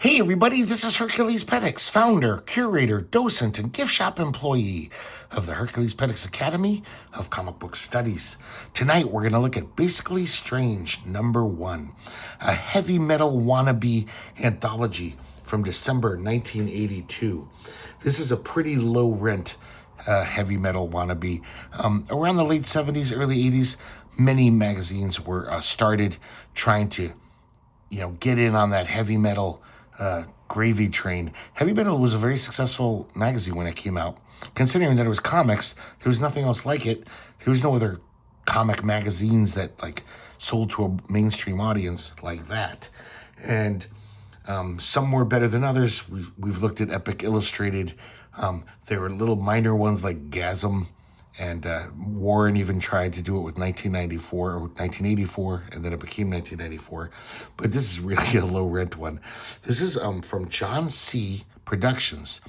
Hey everybody, this is herculespetix, founder, curator, docent, and gift shop employee of the herculespetix Academy of Comic Book Studies. Tonight we're going to look at Basically Strange #1, a heavy metal wannabe anthology from December 1982. This is a pretty low rent heavy metal wannabe. Around the late 70s, early 80s, many magazines were started trying to get in on that heavy metal gravy train. Heavy Metal was a very successful magazine when it came out. Considering that it was comics, there was nothing else like it. There was no other comic magazines that sold to a mainstream audience like that. And some were better than others. We've looked at Epic Illustrated. There were little minor ones like Gasm, and Warren even tried to do it with 1994 or 1984, and then it became 1994. But this is really a low-rent one. This is from John C. Productions.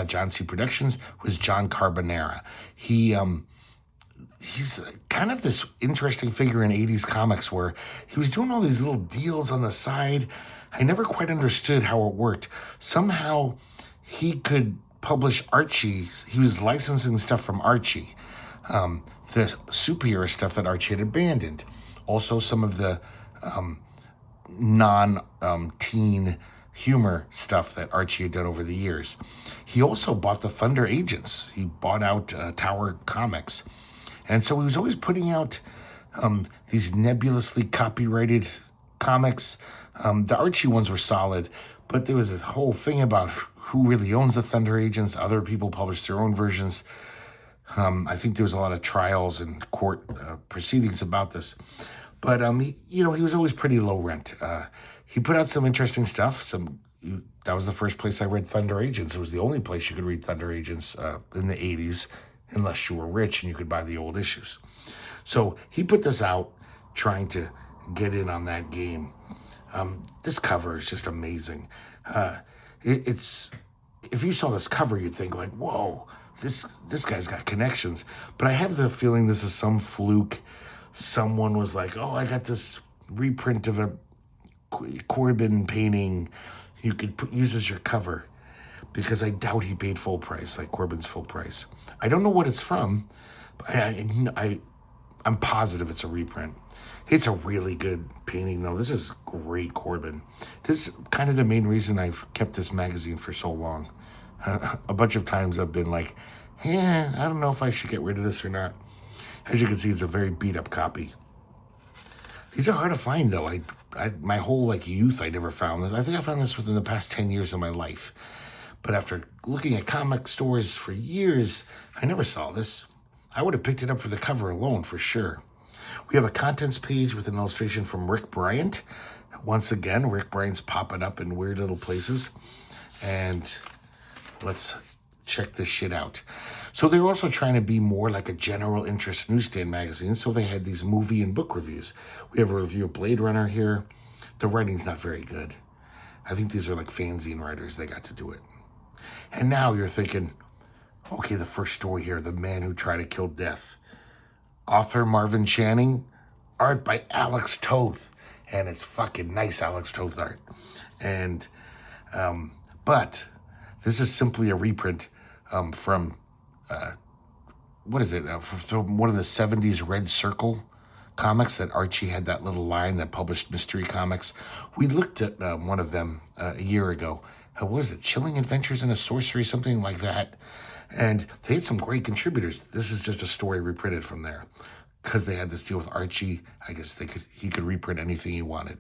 John C. Productions was John Carbonara. He's kind of this interesting figure in 80s comics where he was doing all these little deals on the side. I never quite understood how it worked. Somehow he could publish Archie. He was licensing stuff from Archie. The superhero stuff that Archie had abandoned. Also some of the non-teen humor stuff that Archie had done over the years. He also bought the Thunder Agents. He bought out Tower Comics. And so he was always putting out these nebulously copyrighted comics. The Archie ones were solid, but there was this whole thing about who really owns the Thunder Agents. Other people published their own versions. I think there was a lot of trials and court proceedings about this. But, he was always pretty low rent. He put out some interesting stuff. That was the first place I read Thunder Agents. It was the only place you could read Thunder Agents in the 80s, unless you were rich and you could buy the old issues. So he put this out trying to get in on that game. This cover is just amazing. It's if you saw this cover, you'd think whoa, this guy's got connections. But I have the feeling this is some fluke. Someone was like, oh, I got this reprint of a Corben painting. You could use as your cover. Because I doubt he paid full price, like Corben's full price. I don't know what it's from, but I'm positive it's a reprint. It's a really good painting, though. This is great Corben. This is kind of the main reason I've kept this magazine for so long. A bunch of times I've been like, I don't know if I should get rid of this or not. As you can see, it's a very beat-up copy. These are hard to find, though. My whole youth, I never found this. I think I found this within the past 10 years of my life. But after looking at comic stores for years, I never saw this. I would have picked it up for the cover alone, for sure. We have a contents page with an illustration from Rick Bryant. Once again, Rick Bryant's popping up in weird little places. And let's check this shit out. So they're also trying to be more like a general interest newsstand magazine, so they had these movie and book reviews. We have a review of Blade Runner here. The writing's not very good. I think these are fanzine writers. They got to do it. And now you're thinking, okay, the first story here, The Man Who Tried to Kill Death. Author Marvin Channing, art by Alex Toth. And it's fucking nice Alex Toth art. And, but this is simply a reprint from, what is it? From one of the 70s Red Circle comics that Archie had that little line that published mystery comics. We looked at one of them a year ago. What was it? Chilling Adventures in a Sorcery, something like that. And they had some great contributors. This is just a story reprinted from there. Because they had this deal with Archie, I guess he could reprint anything he wanted.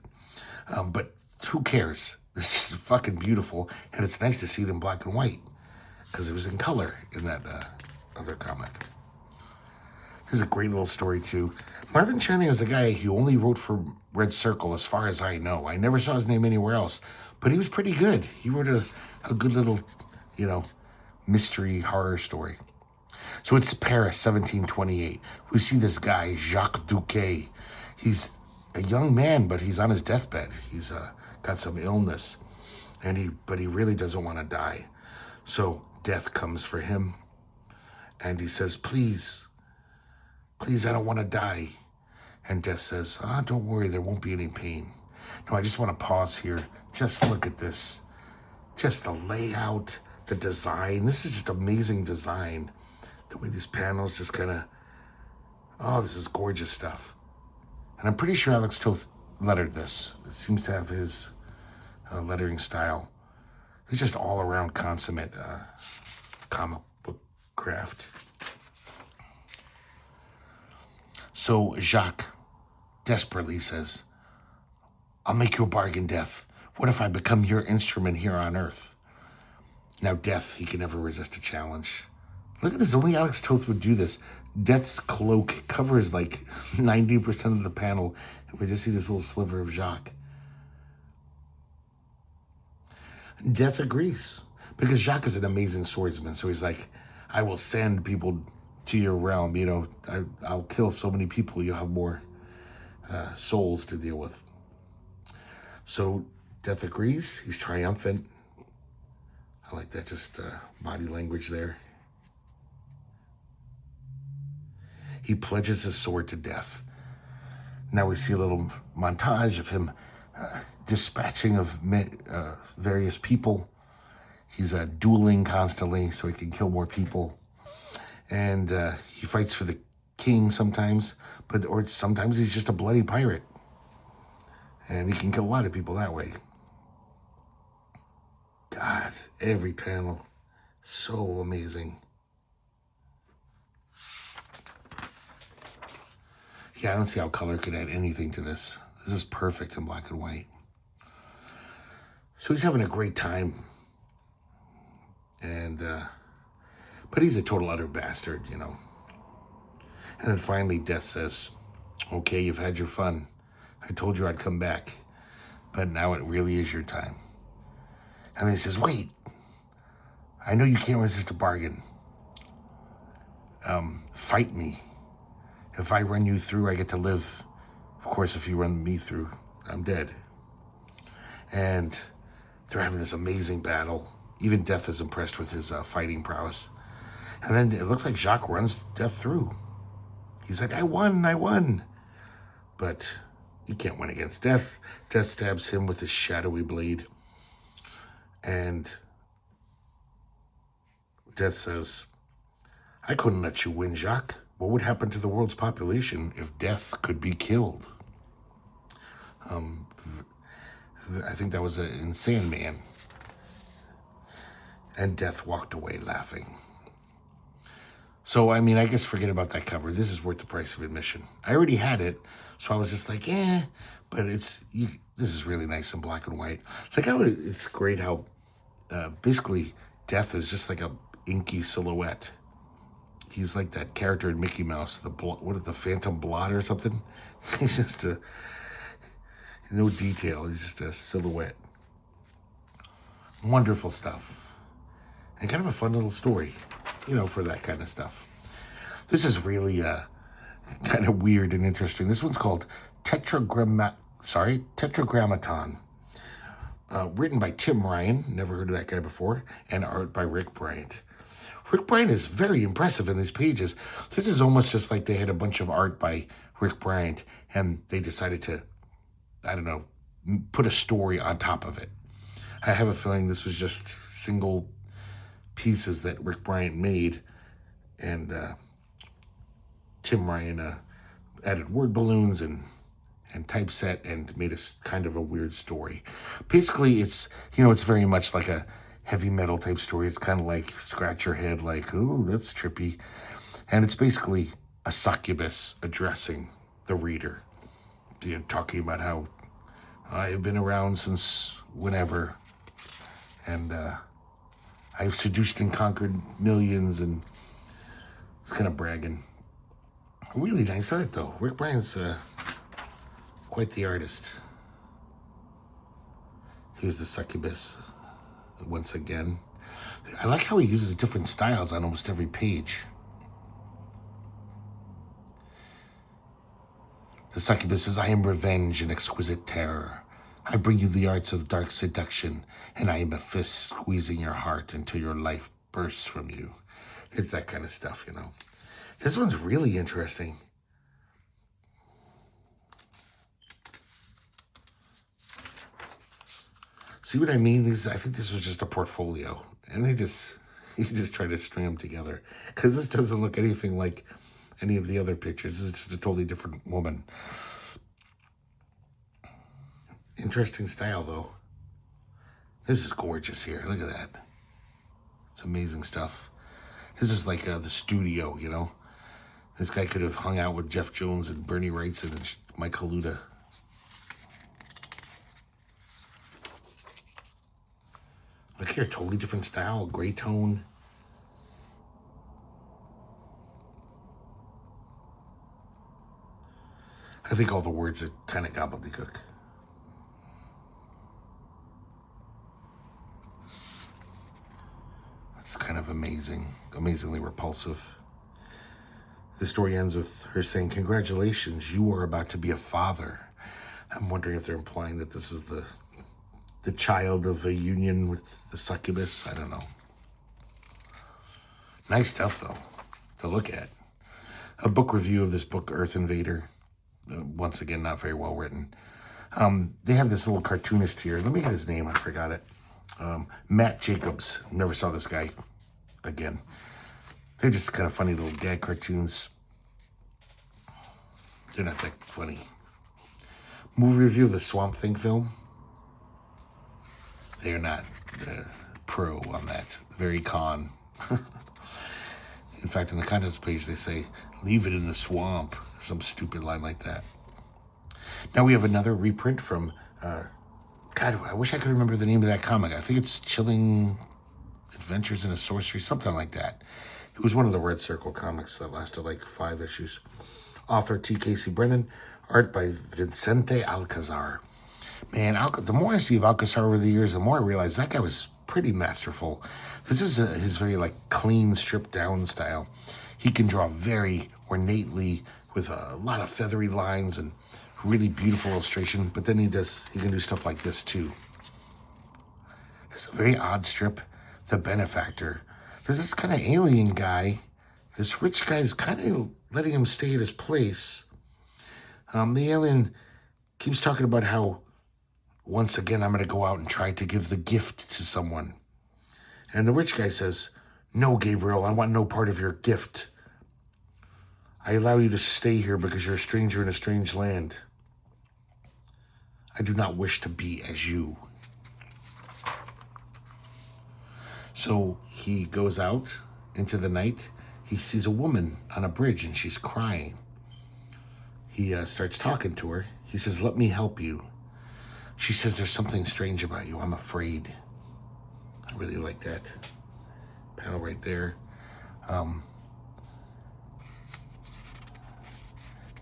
But who cares? This is fucking beautiful. And it's nice to see it in black and white. Because it was in color in that other comic. This is a great little story, too. Marvin Channing is a guy who only wrote for Red Circle, as far as I know. I never saw his name anywhere else. But he was pretty good. He wrote a good little, mystery horror story. So it's Paris, 1728. We see this guy, Jacques Duquet. He's a young man, but he's on his deathbed. He's got some illness. But he really doesn't want to die. So death comes for him. And he says, please, I don't want to die. And death says, don't worry, there won't be any pain. No, I just want to pause here. Just look at this. Just the layout, the design. This is just amazing design. The way these panels just kind of, oh, this is gorgeous stuff. And I'm pretty sure Alex Toth lettered this. It seems to have his lettering style. It's just all around consummate comic book craft. So Jacques desperately says, I'll make you a bargain, Death. What if I become your instrument here on Earth? Now, Death, he can never resist a challenge. Look at this. Only Alex Toth would do this. Death's cloak covers like 90% of the panel. We just see this little sliver of Jacques. Death agrees because Jacques is an amazing swordsman. So he's like, I will send people to your realm. You know, I'll kill so many people. You'll have more souls to deal with. So Death agrees. He's triumphant. I like that, just body language there. He pledges his sword to Death. Now we see a little montage of him dispatching of various people. He's dueling constantly so he can kill more people. And he fights for the king sometimes, or sometimes he's just a bloody pirate. And he can kill a lot of people that way. God, every panel, so amazing. Yeah, I don't see how color could add anything to this. This is perfect in black and white. So he's having a great time. And, but he's a total utter bastard, you know. And then finally Death says, okay, you've had your fun. I told you I'd come back, but now it really is your time. And then he says, wait, I know you can't resist a bargain. Fight me. If I run you through, I get to live. Of course, if you run me through, I'm dead. And they're having this amazing battle. Even Death is impressed with his fighting prowess. And then it looks like Jacques runs Death through. He's like, I won. But you can't win against Death. Death stabs him with his shadowy blade. And Death says, I couldn't let you win, Jacques. What would happen to the world's population if Death could be killed? I think that was in Sandman. And Death walked away laughing. So, I mean, I guess forget about that cover. This is worth the price of admission. I already had it, so I was just like, but this is really nice in black and white. Like how it's great how basically Death is just like a inky silhouette. He's like that character in Mickey Mouse, the Phantom Blot or something. He's just no detail. He's just a silhouette. Wonderful stuff. And kind of a fun little story, you know, for that kind of stuff. This is really kind of weird and interesting. This one's called Tetragrammaton. Written by Tim Ryan, never heard of that guy before, and art by Rick Bryant. Rick Bryant is very impressive in these pages. This is almost just like they had a bunch of art by Rick Bryant, and they decided to, I don't know, put a story on top of it. I have a feeling this was just single pieces that Rick Bryant made, and Tim Ryan added word balloons and typeset and made a kind of a weird story. Basically, it's very much like a heavy metal type story. It's kind of like scratch your head, like, ooh, that's trippy. And it's basically a succubus addressing the reader, talking about how I've been around since whenever, and I've seduced and conquered millions, and it's kind of bragging. Really nice art, though. Rick Bryant's quite the artist. Here's the succubus once again. I like how he uses different styles on almost every page. The succubus says, I am revenge and exquisite terror. I bring you the arts of dark seduction, and I am a fist squeezing your heart until your life bursts from you. It's that kind of stuff, you know. This one's really interesting. See what I mean? I think this was just a portfolio, and he just tried to string them together, because this doesn't look anything like any of the other pictures. This is just a totally different woman. Interesting style, though. This is gorgeous here. Look at that. It's amazing stuff. This is like the studio, you know. This guy could have hung out with Jeff Jones and Bernie Wrightson and Mike Kaluta. Look here, totally different style, gray tone. I think all the words are kind of gobbledygook. It's kind of amazingly repulsive. The story ends with her saying, "Congratulations, you are about to be a father." I'm wondering if they're implying that this is the child of a union with the succubus. I don't know. Nice stuff, though, to look at. A book review of this book, Earth Invader. Once again, not very well written. They have this little cartoonist here. Let me get his name. I forgot it. Matt Jacobs. Never saw this guy again. They're just kind of funny little gag cartoons. They're not that funny. Movie review of the Swamp Thing film. They're not pro on that. Very con. In fact, in the contents page, they say, "Leave it in the swamp." Some stupid line like that. Now we have another reprint from, God, I wish I could remember the name of that comic. I think it's Chilling Adventures in a Sorcery, something like that. It was one of the Red Circle comics that lasted like 5 issues. Author T. Casey Brennan. Art by Vicente Alcázar. Man, the more I see of Alcázar over the years, the more I realize that guy was pretty masterful. This is his very like clean, stripped down style. He can draw very ornately with a lot of feathery lines and really beautiful illustration. But then he can do stuff like this too. This is a very odd strip, The Benefactor. There's this kind of alien guy. This rich guy's kind of letting him stay at his place. The alien keeps talking about how, once again, I'm going to go out and try to give the gift to someone. And the rich guy says, "No, Gabriel, I want no part of your gift. I allow you to stay here because you're a stranger in a strange land. I do not wish to be as you." So he goes out into the night. He sees a woman on a bridge and she's crying. He starts talking to her. He says, "Let me help you." She says, "There's something strange about you. I'm afraid." I really like that panel right there.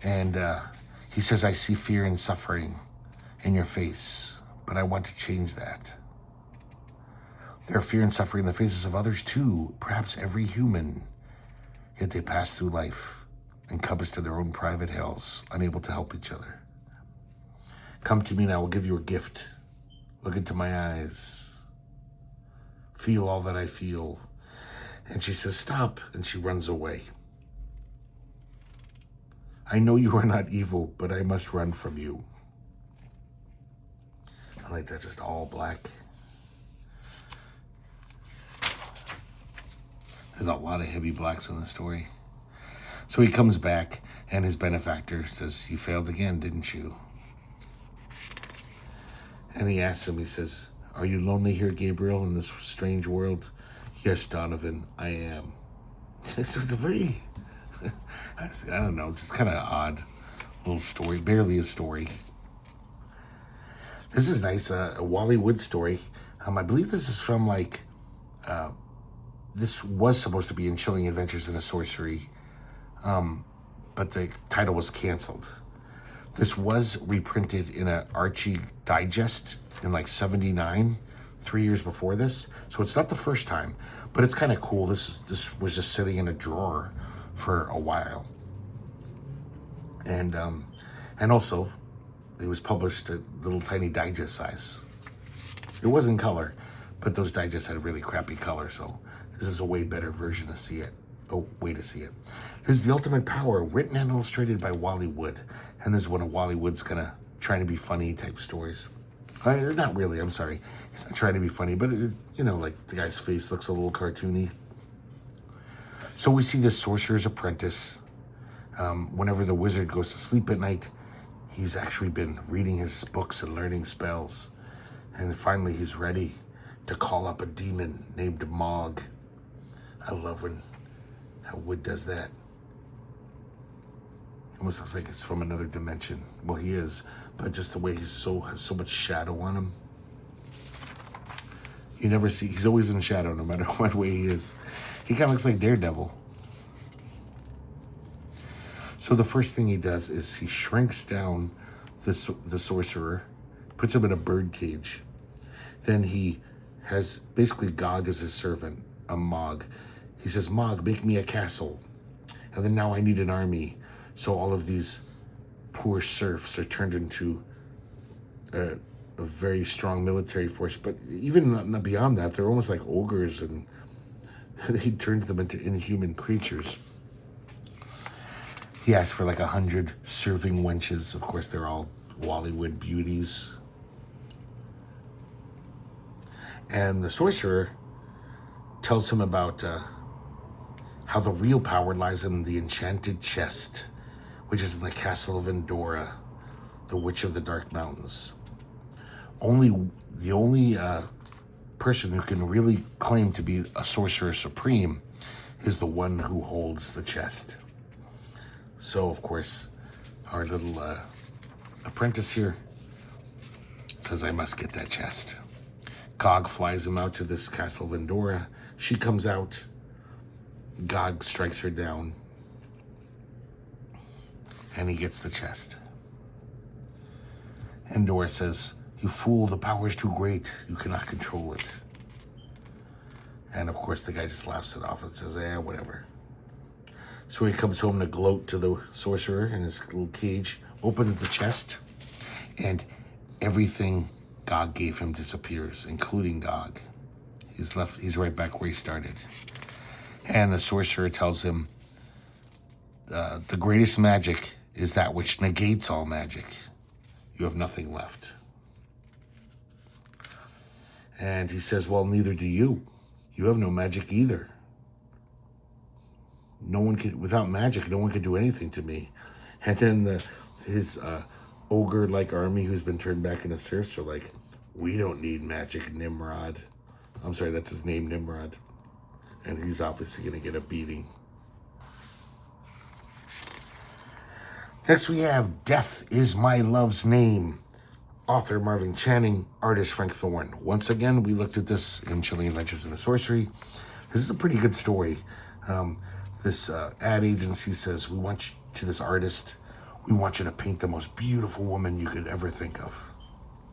And he says, "I see fear and suffering in your face, but I want to change that. There are fear and suffering in the faces of others too, perhaps every human. Yet they pass through life, encompassed to their own private hells, unable to help each other. Come to me and I will give you a gift. Look into my eyes. Feel all that I feel." And she says, "Stop," and she runs away. "I know you are not evil, but I must run from you." I like that, just all black. There's a lot of heavy blacks in the story. So he comes back, and his benefactor says, "You failed again, didn't you?" And he asks him, he says, "Are you lonely here, Gabriel, in this strange world?" "Yes, Donovan, I am." This is a very, I don't know, just kind of odd little story, barely a story. This is nice, a Wally Wood story. I believe this is from like, this was supposed to be in Chilling Adventures in a Sorcery, but the title was canceled. This was reprinted in an Archie Digest in like 79, 3 years before this. So it's not the first time, but it's kind of cool. This was just sitting in a drawer for a while. And also it was published at little tiny digest size. It was in color, but those digests had really crappy color. So this is a way better version to see it. Way to see it. This is The Ultimate Power, written and illustrated by Wally Wood. And this is one of Wally Wood's kind of trying to be funny type stories. Not really, I'm sorry. He's not trying to be funny, but, like the guy's face looks a little cartoony. So we see this sorcerer's apprentice. Whenever the wizard goes to sleep at night, he's actually been reading his books and learning spells. And finally he's ready to call up a demon named Mog. I love how Wood does that. It almost looks like it's from another dimension. Well, he is, but just the way he has so much shadow on him. You never see, he's always in shadow no matter what way he is. He kind of looks like Daredevil. So the first thing he does is he shrinks down the sorcerer, puts him in a bird cage. Then he has basically Gog as his servant, a Mog. He says, Mog, make me a castle. And then now I need an army. So all of these poor serfs are turned into a very strong military force. But even not beyond that, they're almost like ogres, and he turns them into inhuman creatures. He asks for like 100 serving wenches. Of course, they're all Wallywood beauties. And the sorcerer tells him about how the real power lies in the enchanted chest, which is in the castle of Endora, the Witch of the Dark Mountains. The only person who can really claim to be a sorcerer supreme is the one who holds the chest. So, of course, our little apprentice here says, I must get that chest. Gog flies him out to this castle of Endora. She comes out. Gog strikes her down. And he gets the chest. Endora says, you fool, the power is too great. You cannot control it. And, of course, the guy just laughs it off and says, whatever. So he comes home to gloat to the sorcerer in his little cage, opens the chest, and everything Gog gave him disappears, including Gog. He's right back where he started. And the sorcerer tells him, the greatest magic is that which negates all magic. You have nothing left. And he says, well, neither do you. You have no magic either. Without magic, no one could do anything to me. And then his ogre-like army who's been turned back into serfs are like, we don't need magic, Nimrod. I'm sorry, that's his name, Nimrod. And he's obviously going to get a beating. Next we have Death is My Love's Name. Author Marvin Channing, artist Frank Thorne. Once again, we looked at this in Chilling Adventures in the Sorcery. This is a pretty good story. This ad agency says, we want you to paint the most beautiful woman you could ever think of.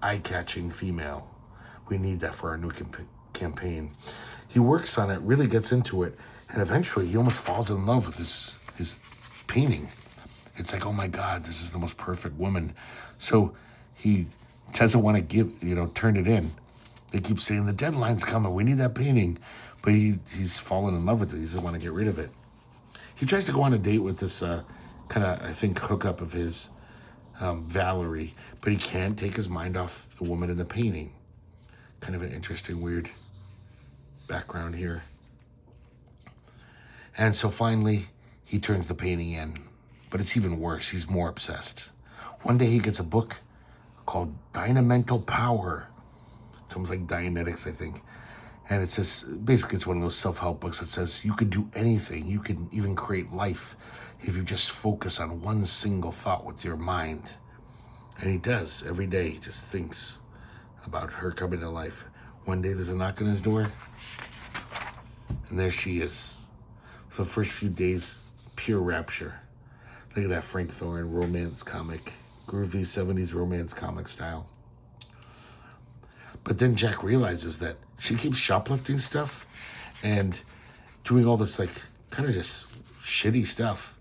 Eye-catching female. We need that for our new campaign. He works on it, really gets into it, and eventually he almost falls in love with his painting. It's like, oh my God, this is the most perfect woman. So he doesn't want to turn it in. They keep saying, the deadline's coming, we need that painting. But he's fallen in love with it. He doesn't want to get rid of it. He tries to go on a date with this kind of, I think, hookup of his, Valerie, but he can't take his mind off the woman in the painting. Kind of an interesting, weird background here. And so finally, he turns the painting in, but it's even worse. He's more obsessed. One day he gets a book called Dynamental Power. It's almost like Dianetics, I think. And it says, basically it's one of those self-help books that says you could do anything. You can even create life if you just focus on one single thought with your mind. And he does. Every day he just thinks about her coming to life. One day there's a knock on his door, and there she is. For the first few days, pure rapture. Look at that Frank Thorne romance comic. Groovy 70s romance comic style. But then Jack realizes that she keeps shoplifting stuff and doing all this, like, kind of just shitty stuff.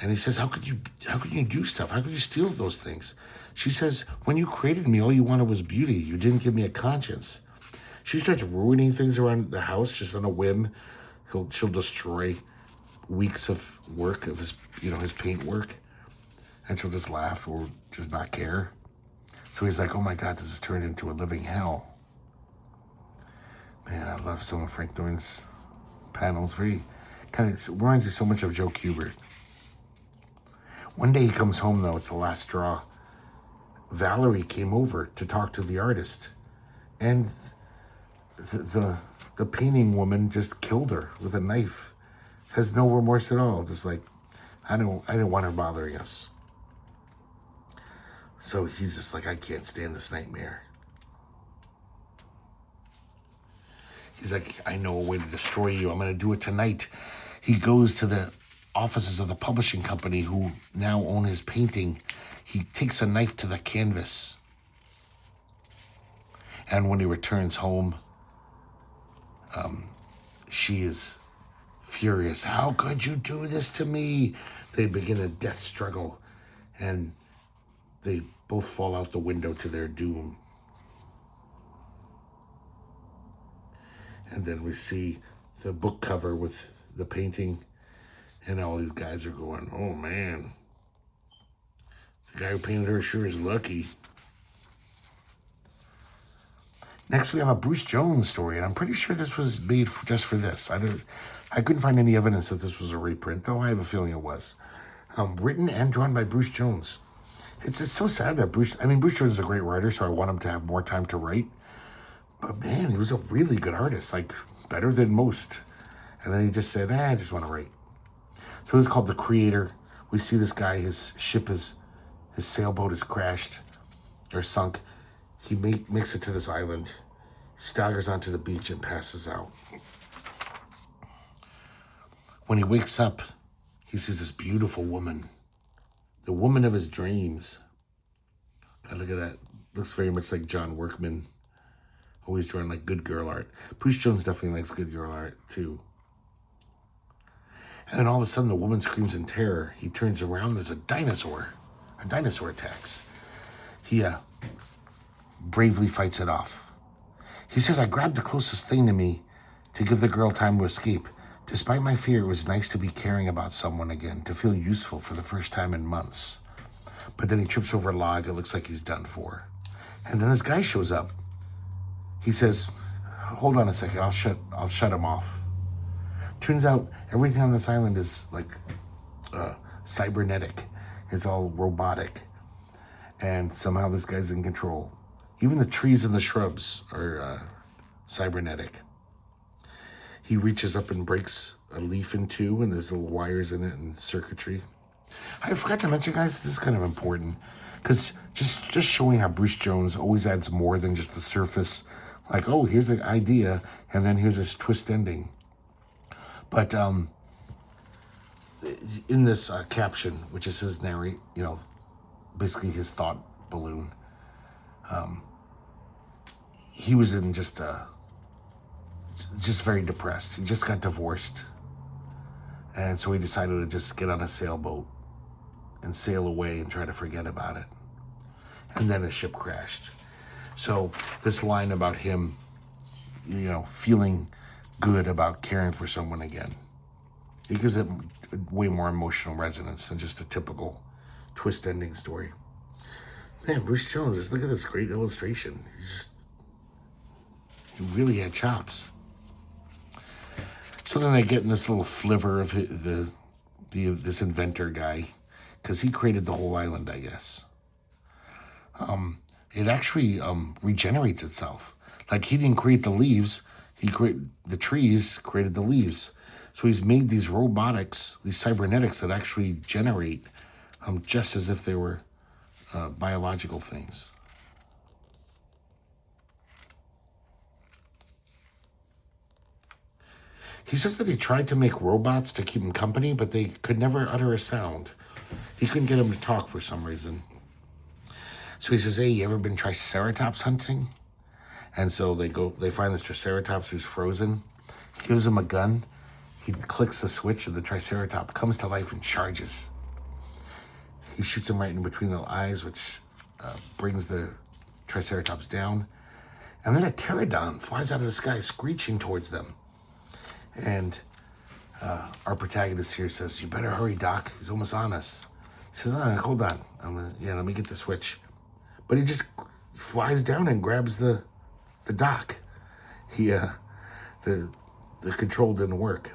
And he says, how could you do stuff? How could you steal those things? She says, when you created me, all you wanted was beauty. You didn't give me a conscience. She starts ruining things around the house just on a whim. She'll destroy weeks of work of his paint work. And she'll just laugh or just not care. So he's like, oh my God, this has turned into a living hell. Man, I love some of Frank Thorne's panels. Very, kind of reminds me so much of Joe Kubert. One day he comes home, though, it's the last straw. Valerie came over to talk to the artist, and the painting woman just killed her with a knife. Has no remorse at all. Just like, I didn't want her bothering us. So he's just like, I can't stand this nightmare. He's like, I know a way to destroy you. I'm going to do it tonight. He goes to the offices of the publishing company who now own his painting. He takes a knife to the canvas. And when he returns home, she is furious. How could you do this to me? They begin a death struggle, and they both fall out the window to their doom. And then we see the book cover with the painting, and all these guys are going, oh man, the guy who painted her sure is lucky. Next, we have a Bruce Jones story, and I'm pretty sure this was made just for this. I couldn't find any evidence that this was a reprint, though I have a feeling it was. Written and drawn by Bruce Jones. It's so sad that Bruce Jones is a great writer, so I want him to have more time to write. But man, he was a really good artist, like better than most. And then he just said, I just want to write. So this is called The Creator. We see this guy, his sailboat is crashed or sunk. He makes it to this island, staggers onto the beach and passes out. When he wakes up, he sees this beautiful woman, the woman of his dreams. God, look at that. Looks very much like John Workman. Always drawing like good girl art. Bruce Jones definitely likes good girl art too. And then all of a sudden the woman screams in terror. He turns around, there's a dinosaur. A dinosaur attacks. He bravely fights it off. He says, I grabbed the closest thing to me to give the girl time to escape. Despite my fear, it was nice to be caring about someone again, to feel useful for the first time in months. But then he trips over a log. It looks like he's done for. And then this guy shows up. He says, hold on a second, I'll shut him off. Turns out everything on this island is like cybernetic. It's all robotic. And somehow this guy's in control. Even the trees and the shrubs are cybernetic. He reaches up and breaks a leaf in two, and there's little wires in it and circuitry. I forgot to mention, guys, this is kind of important, because just showing how Bruce Jones always adds more than just the surface. Like, oh, here's an idea, and then here's this twist ending. But in this caption, which is his basically his thought balloon, he was in just very depressed. He just got divorced. And so he decided to just get on a sailboat and sail away and try to forget about it. And then his ship crashed. So this line about him, feeling good about caring for someone again, it gives it way more emotional resonance than just a typical twist ending story. Man, Bruce Jones, look at this great illustration. He really had chops. So then I get in this little flavor of this inventor guy, because he created the whole island, I guess. It actually regenerates itself. Like, he didn't create the leaves. The trees created the leaves. So he's made these robotics, these cybernetics that actually generate just as if they were biological things. He says that he tried to make robots to keep him company, but they could never utter a sound. He couldn't get them to talk for some reason. So he says, hey, you ever been triceratops hunting? And so they find this triceratops who's frozen. He gives him a gun. He clicks the switch, and the triceratops comes to life and charges. He shoots him right in between the eyes, which brings the triceratops down. And then a pterodon flies out of the sky, screeching towards them. And our protagonist here says, you better hurry, Doc. He's almost on us. He says, hold on. Let me get the switch. but he just flies down and grabs the dock. The control didn't work.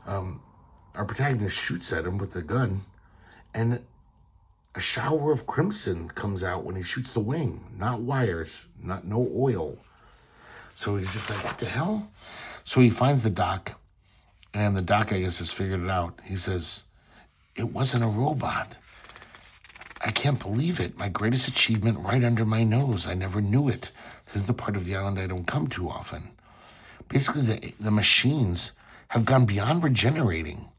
Our protagonist shoots at him with the gun, and a shower of crimson comes out when he shoots the wing. Not wires, no oil. So he's just like, what the hell? So he finds the dock, and the dock, I guess, has figured it out. He says, it wasn't a robot. I can't believe it. My greatest achievement right under my nose. I never knew it. This is the part of the island I don't come to often. Basically, the machines have gone beyond regenerating.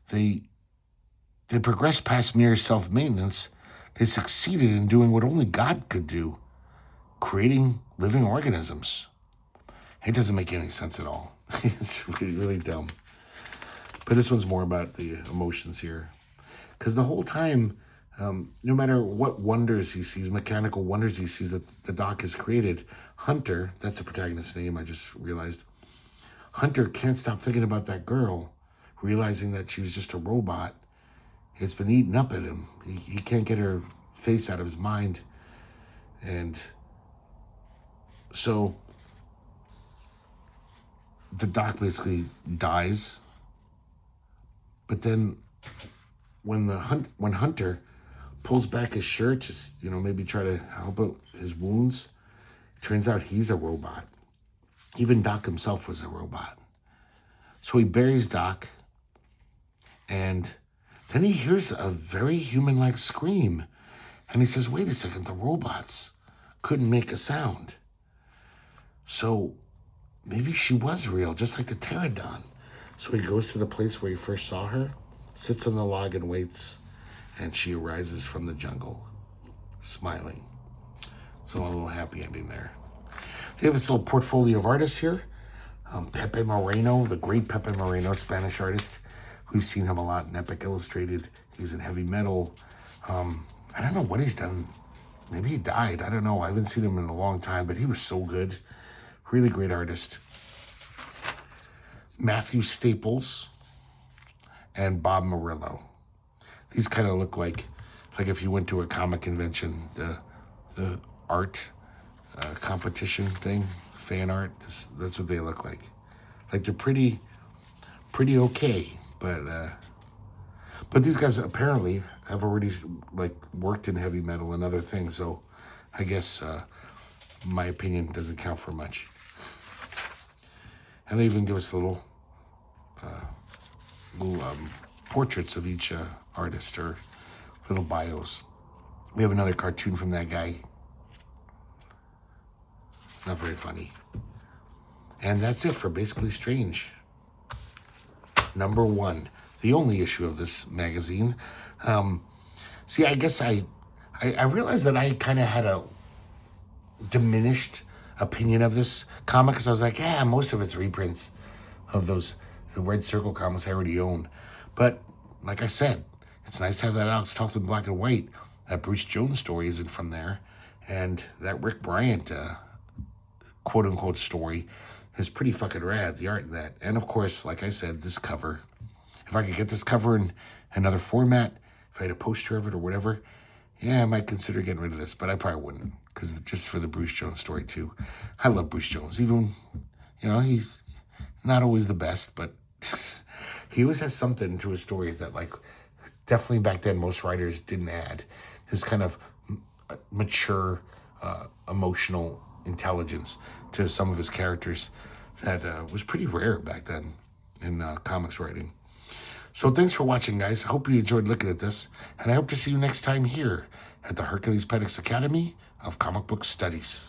They progressed past mere self-maintenance. They succeeded in doing what only God could do, creating living organisms. It doesn't make any sense at all. It's really, really dumb. But this one's more about the emotions here. Because the whole time, no matter what wonders he sees, mechanical wonders he sees that the doc has created, Hunter, that's the protagonist's name, I just realized, Hunter can't stop thinking about that girl, realizing that she was just a robot. It's been eating up at him. He can't get her face out of his mind. And so the doc basically dies. But then when Hunter pulls back his shirt to, maybe try to help out his wounds, it turns out he's a robot. Even Doc himself was a robot. So he buries Doc, and then he hears a very human-like scream. And he says, wait a second, the robots couldn't make a sound. So maybe she was real, just like the pterodon. So he goes to the place where he first saw her, sits on the log and waits, and she arises from the jungle, smiling. So a little happy ending there. We have this little portfolio of artists here. Pepe Moreno, the great Pepe Moreno, Spanish artist. We've seen him a lot in Epic Illustrated. He was in heavy metal. I don't know what he's done. Maybe he died. I don't know. I haven't seen him in a long time, but he was so good. Really great artist. Matthew Staples and Bob Murillo. These kind of look like if you went to a comic convention, the art competition thing, fan art, that's what they look like. Like they're pretty okay, but these guys apparently have already worked in heavy metal and other things, so I guess my opinion doesn't count for much. And they even give us little portraits of each artist, or little bios. We have another cartoon from that guy. Not very funny. And that's it for Basically Strange. Number 1, the only issue of this magazine. See, I guess I realized that I kind of had a diminished opinion of this comic, because I was like, most of it's reprints of the Red Circle comics I already own. But like I said, it's nice to have that Alex Toth in black and white. That Bruce Jones story isn't from there, and that Rick Bryant quote unquote story is pretty fucking rad, the art in that. And of course, like I said, this cover. If I could get this cover in another format, if I had a poster of it or whatever, I might consider getting rid of this, but I probably wouldn't, because just for the Bruce Jones story too. I love Bruce Jones, even, he's not always the best, but he always has something to his stories that, definitely back then most writers didn't add. This kind of mature, emotional intelligence to some of his characters that was pretty rare back then in comics writing. So thanks for watching, guys. I hope you enjoyed looking at this, and I hope to see you next time here at the herculespetix Academy of Comic Book Studies.